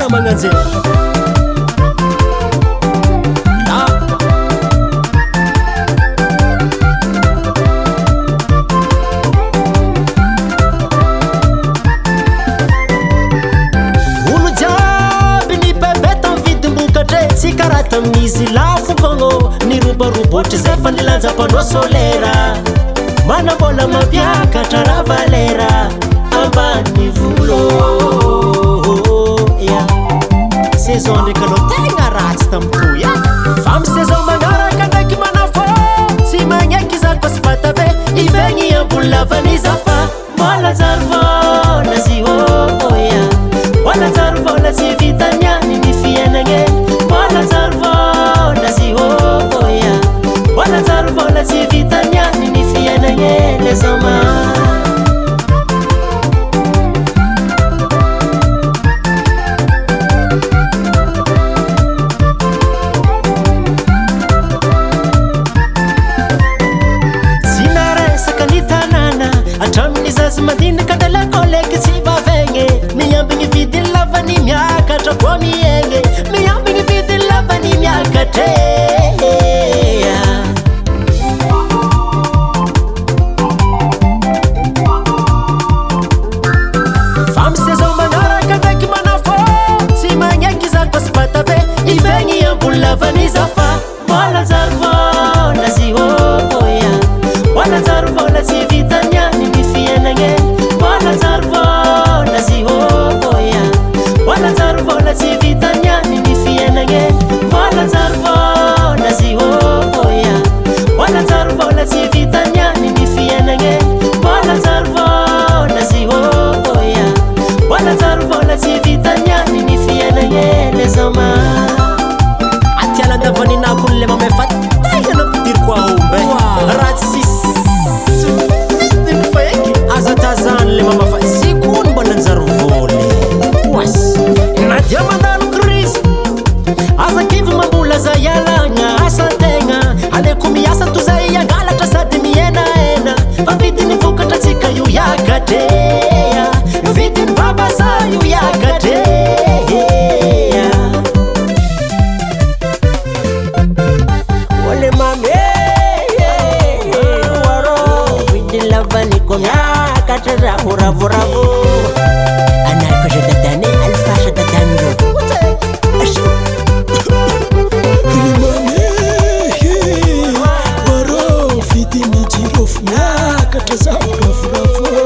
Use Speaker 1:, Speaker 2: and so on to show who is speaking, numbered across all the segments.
Speaker 1: tena magnanjeny.
Speaker 2: Olo jiaby ny bebe tam'vidim-bokatre tsy karaha tamin'izy lafo fogno nirobarobotra zay fa nilanjam-panao solera manambola mampiakatra raha valera ambany volo. Saison ndraiky anao tegna ratsy tamitoy a fa amy saison magnaraka ndraiky manafô tsy magneky za koa sy vatabe ivegny ambony lavaniza fa mbola jary vôla zy oya mbola jary vôla tsy vitaniany ny fiainagne mbola jary vôla zy oya mbola jary vôla tsy vitaniany ny fiainagne les hommes. Madinaka dalakoleky tsy vavegny miambigny vidiny lavany miakatra koa miegny miambigny vidiny lavany miakatra fa amy saison magnaraka ndraiky manafô tsy magneky za koa sy vatabe ivegny ambony lavany za fa mbola jary vôla zy oya mbola jary vôla tsy vitaniany ny fiainagne mbola jary vôla zy oya mbola jary vôla tsy vitaniany ny fiainagne mbola jary vôla zy oya mbola jary vôla tsy vitaniany ny fiainagne mbola jary vôla zy oya mbola jary vôla tsy vitaniany ny fiainagne les hommes. Atialan-davaninako le mamefa tegna nampidiry koa ombe raha tsy vidiny fa eky aza tazany le mamafa sikony mbola njary voly oas na dia mandalo krizy aza kivy mambola za ialagna asan-tegna aleko miasa to zay angalatra sady mienaena fa vidiny vokatra tsika io iakatea vidiny vavasa io iakatea ole mame waro vidiny lavany ko miakatra ravoravo anako je dadane alfasha dadando
Speaker 1: waro vidiny jirofo miakatra za ravoravo.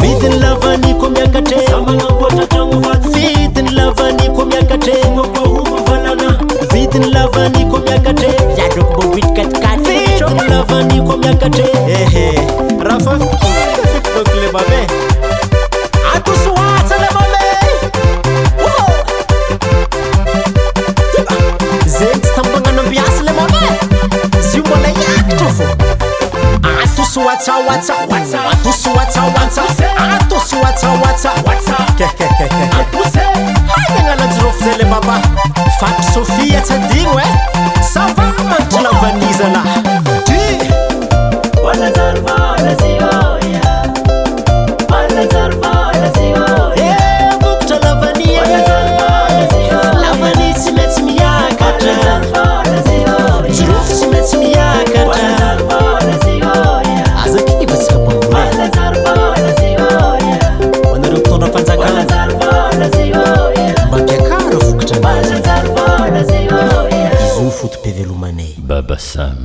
Speaker 2: vidiny lavany ko miakatra samanamboatra tragno vato vidiny lavany ko miakatra mokoahomo valana vidiny lavany ko miakatra zadroko bobity katikaty vidiny lavany ko miakatra raha fa fikidoko le mame atosoatsa le mame zegny tsy tambagnanambiasy le mame zio mbola iakatra fô atosoatsawatsa atosoatsawatsa atosoatsawatsa hagnanajirofo zay le baba fato Sofia tsadigno sava mantry lavaniza la ty mbola jary vôla zy oya mbola jary vôla zy oya vokatra lavania lavany tsy maintsy miakatra jirofo tsy maintsy miakatra aza kiva tsika manareo mpitondra mpanjakana mba mpiakara vokatra izo foto-pivelomanay
Speaker 3: Baba Sam.